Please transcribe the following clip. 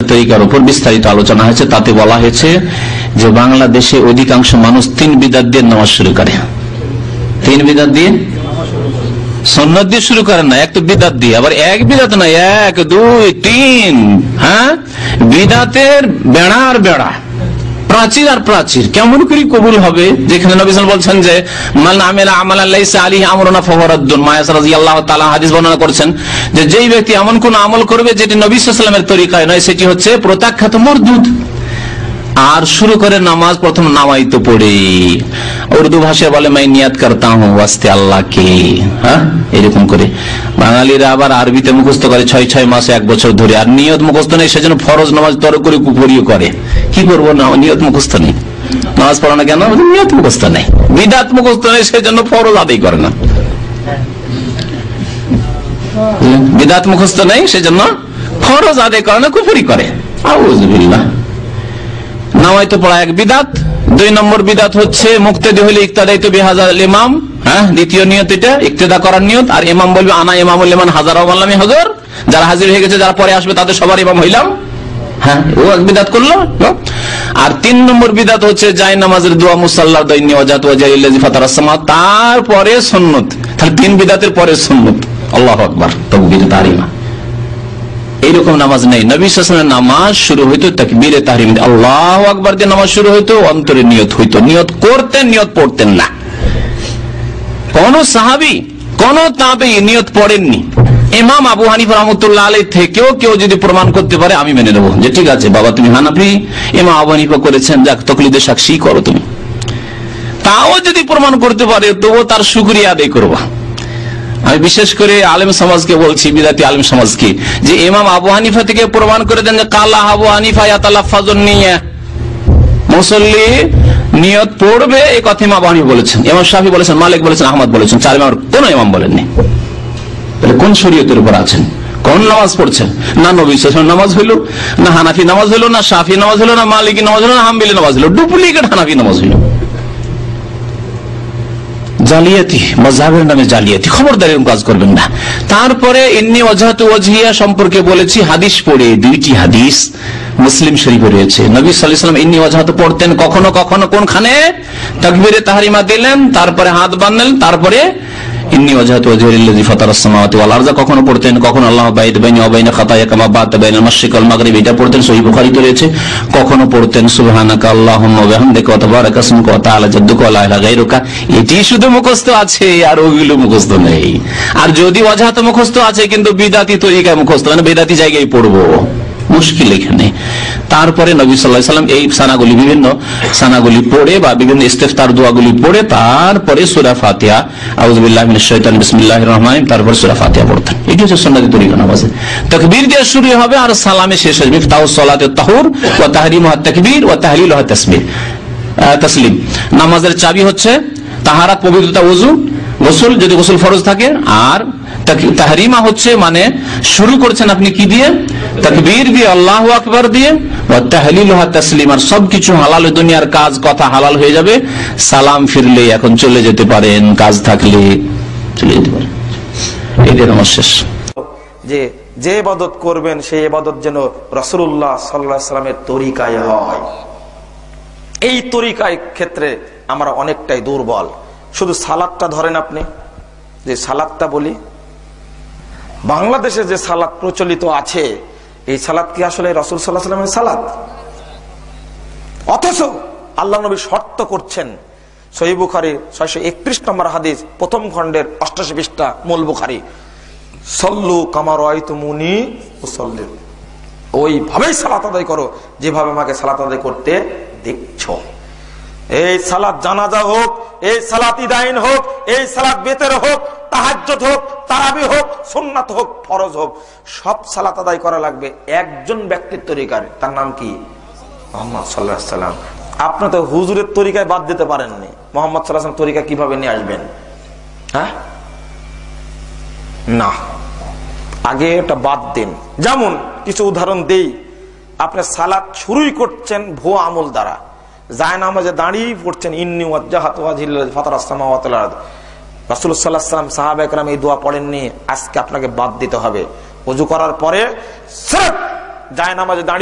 তরিকার উপর বিস্তারিত আলোচনা হয়েছে। তাতে বলা হয়েছে যে বাংলাদেশে অধিকাংশ মানুষ 3 বিদআত দিয়ে নামাজ শুরু করে। 3 বিদআত দিয়ে, সুন্নাত দিয়ে শুরু করেন না, এক তো বিদআত দিয়ে, আবার এক বিদআত না, 1 2 3, হ্যাঁ, বিদআতের বেড়া আর বেড়া, প্রাচীর আর প্রাচীর। কেমন করে কবুল হবে? যেখানে নবী সাল্লাল্লাহু আলাইহি ওয়াসাল্লাম বলছেন যে মান আমিলা আমালান লাইসা আলাইহি আমরুনা ফাহুয়া রাদ্দুন, মায়াস রাদিয়াল্লাহু তাআলা হাদিস বর্ণনা করেছেন যে যেই ব্যক্তি এমন কোন আমল করবে যেটি নবী সাল্লাল্লাহু আলাইহি ওয়াসাল্লামের তরিকায় নয়, সেটি হচ্ছে প্রত্যাখ্যাত মরদুদ। আর শুরু করে নামাজ প্রথম নামাইতো পড়ে, উর্দু ভাষায় বলে মাই নিয়াত করতা হুঁ ওয়াস্তে আল্লাহ কে, হ্যাঁ, এরকম করে। বাঙালিরা আবার আরবিতে মুখস্থ করে 6 মাস 1 বছর ধরে, আর নিয়ত মুখস্থ নেই, সেজন্য ফরজ নামাজ তর করে কুপুরিও করে। কি করবো না, নিয়ত মুখস্থ নেই, নামাজ পড়া না কেন? নিয়ত মুখস্থ নেই, বিদআত মুখস্থ নেই, সেজন্য ফরজ আদায় করে না। বিদআত মুখস্থ নেই, সেজন্য ফরজ আদায় করে না, কুফরি করে। আউযুবিল্লাহ। নামাইতো পড়া এক বিদআত। 2 নম্বর বিদআত হচ্ছে মুক্তাদি হইলে ইক্তাদাইতু বিহাযাল ইমাম, হ্যাঁ, দ্বিতীয় নিয়ত এটা ইক্তেদা করার নিয়ত। আর ইমাম বলবে আনা ইমামুল লিমান হাজারা ওয়া লাম ইয়াহজুর, যারা হাজির হয়ে গেছে, যারা পরে আসবে তাদের সবার ইমাম হইলাম, হ্যাঁ, ও এক বিদআত করলো। আর 3 নম্বর বিদআত হচ্ছে যায় নামাজের দোয়া মুসাল্লার দাইনি ওয়াজাত ওয়াজালিল্লাযী ফাতারাস সামা, তারপরে সুন্নাত। তাহলে 3 বিদআতের পরে সুন্নাত। আল্লাহু আকবার, তাকবীরে তাহরিমা। এইরকম নামাজ নেই। নবী সাল্লাল্লাহু আলাইহি ওয়াসাল্লামের নামাজ শুরু হইতো তাকবীরে তাহরিম, আল্লাহু আকবার দিয়ে নামাজ শুরু হইতো, অন্তরে নিয়ত হইতো, নিয়ত করতেন, নিয়ত পড়তেন না। কোন সাহাবী, কোন তাবেঈ নিয়ত পড়েননি। ইমাম আবু হানিফা রাহমাতুল্লাহ আলাইহি থেকেও কেউ যদি প্রমাণ করতে পারে, আমি মেনে নেব যে ঠিক আছে বাবা, তুমি হানাফি, ইমাম আবু হানিফা করেছেন, যাক, তাকলিদের সাক্ষী করো তুমি। তাও যদি প্রমাণ করতে পারে, তবুও তার শুকরিয়া আদায় করবা। আমি বিশেষ করে আলেম সমাজকে বলছি, বিদাতি আলেম সমাজকে, যে ইমাম আবু হানিফা থেকে প্রমাণ করে দেন যে কালা আবু হানিফা ইয়াতালাফাজুন নিয়া, মুসল্লি নিয়ত পড়বে, এই কথা ইমাম আবু হানিফা বলেছেন, ইমাম শাফি বলেছেন, মালিক বলেছেন, আহমদ বলেছেন, 4 ইমাম, কোন ইমাম বলেননি। তাহলে কোন শরীয়তের উপর আছেন? কোন নামাজ পড়ছেন? না নবী সাল্লাল্লাহু আলাইহি ওয়াসাল্লাম নামাজ হইল, না হানাফি নামাজ হইল, না শাফি নামাজ হইল, না মালিকি নামাজ হইল, না হাম্বলি নামাজ হইল, ডুপ্লিকেট হানাফি নামাজ হইল। জালিয়াতি, মাযহাবের নামে জালিয়াতি, খবরদার এরকম কাজ করবেন না। তারপরে ইন্নী ওয়াজহাতু ওয়াজহিয়া সম্পর্কে বলেছি, হাদিস পড়ে, 2টি হাদিস মুসলিম শরীফে রয়েছে। নবী সাল্লাল্লাহু আলাইহি ওয়াসাল্লাম ইন্নী ওয়াজহাতু পড়তেন কখনো কখনো কোনখানে? তাকবীরে তাহরিমা দিলেন, তারপরে হাত বাঁধলেন, তারপরে ইন্নী ওয়াজহাতু ওয়াজহিয়া লিল্লাযী ফাতারাস সামাওয়াতি ওয়াল আরযা কখনো পড়তেন, কখনো আল্লাহু বাইদ বাইনি ওয়া বাইনা খাতায়া কামা বা'তা বাইনাল মাশরিক ওয়াল মাগরিব, এটা পড়তেন, সহিহ বুখারীতে রয়েছে। কখনো পড়তেন সুবহানাকা আল্লাহুম্মা ওয়া বিহামদিকা ওয়া তাবারাকা ইসমুকা ওয়া তাআলা জাদ্দুকা ওয়া লা ইলাহা গায়রুকা। এটি শুধু মুখস্থ আছে, আর ওগুলো মুখস্থ নেই। আর যদি ওয়াজহাত মুখস্থ আছে কিন্তু বিদআতি তরিকায় মুখস্থ, মানে বিদআতি জায়গায় পড়বো, মুশকিল এখানে। তারপরে নবী সাল্লাল্লাহু আলাইহি ওয়াসাল্লাম এই সানাগুলি, বিভিন্ন সানাগুলি পড়ে বা বিভিন্ন ইস্তেফতার দোয়াগুলি পড়ে, তারপরে সূরা ফাতিহা, আউযু বিল্লাহি মিনাশ শাইতানির বিসমিল্লাহির রহমানির রহিম, তারপর সূরা ফাতিহা পড়তেন। এটি হচ্ছে সুন্নতি তরিকা নামাজে। তাকবীর দিয়ে শুরু হবে আর সালামে শেষ হবে। মিফতাহুস সালাতিত তাহুর ওয়া তাহরিমুহাত তাকবীর ওয়া তাহলিলুহাত তাসলিম। নামাজের চাবি হচ্ছে তাহারাত, পবিত্রতা, ওযু, গোসল যদি গোসল ফরজ থাকে। আর তাহরিমা হচ্ছে মানে শুরু করছেন আপনি কি দিয়ে? তাকবীর দিয়ে, আল্লাহু আকবার দিয়ে, ওয়া তাহলিলুহা তাসলিম। আর সবকিছু হালাল, দুনিয়ার কাজ কথা হালাল হয়ে যাবে। সালাম ফিরলে এখন চলে যেতে পারেন, কাজ থাকলে চলে যেতে পারেন। এই দিয়ে নামাজ শেষ। যে ইবাদত করবেন সেই ইবাদত যেন রাসূলুল্লাহ সাল্লাল্লাহু আলাইহি ওয়াসাল্লামের তরিকায় হয়। এই তরিকায় ক্ষেত্রে আমরা অনেকটাই দুর্বল। শুধু সালাতটা ধরেন, আপনি যে সালাতটা বলি, বাংলাদেশে যে সালাত প্রচলিত আছে, এই সালাত কি আসলে রাসূল সাল্লাল্লাহু আলাইহি ওয়াসাল্লামের সালাত? অথচ আল্লাহ নবী শর্ত করছেন, সহিহ বুখারী 631 নম্বর হাদিস, প্রথম খণ্ডের 88 পৃষ্ঠা, মূল বুখারী, সল্লু কামা রাআইতুমুনি উসাল্লি, ওইভাবেই সালাত আদায় করো যেভাবে আমাকে সালাত আদায় করতে দেখছো। এই সালাত জানাজা হোক, এই সালাত ইদাইন হোক, এই সালাত বেতের হোক, তাহাজ্জুদ হোক, তারাবিহ হোক, সুন্নাত হোক, ফরজ হোক, সব সালাত আদায় করা লাগবে একজন ব্যক্তির তরিকার। তার নাম কি? মুহাম্মদ সাল্লাল্লাহু আলাইহি ওয়াসাল্লাম। আপনি তো হুজুরের তরিকায় বাদ দিতে পারেননি, মুহাম্মদ সাল্লাল্লাহু আলাইহি ওয়াসাল্লাম তরিকা কিভাবে নিয়ে আসবেন? হ্যাঁ, না, আগে এটা বাদ দিন। যেমন কিছু উদাহরণ দেই, আপনি সালাত শুরুই করছেন ভুয়া আমল দ্বারা, জায়নামাজে দাঁড়িয়ে পড়ছেন ইন্নী ওয়াজহাতু ওয়াজহিয়া লিল্লাযী ফাতারাস সামাওয়াতি ওয়াল আরদ, রাসূলুল্লাহ সাল্লাল্লাহু আলাইহি ওয়াসাল্লাম, সাহাবায়ে কেরাম এই দোয়া পড়েননি, আজকে আপনাকে বাদ দিতে হবে। ওযু করার পরে জায়নামাজে দাঁড়িয়ে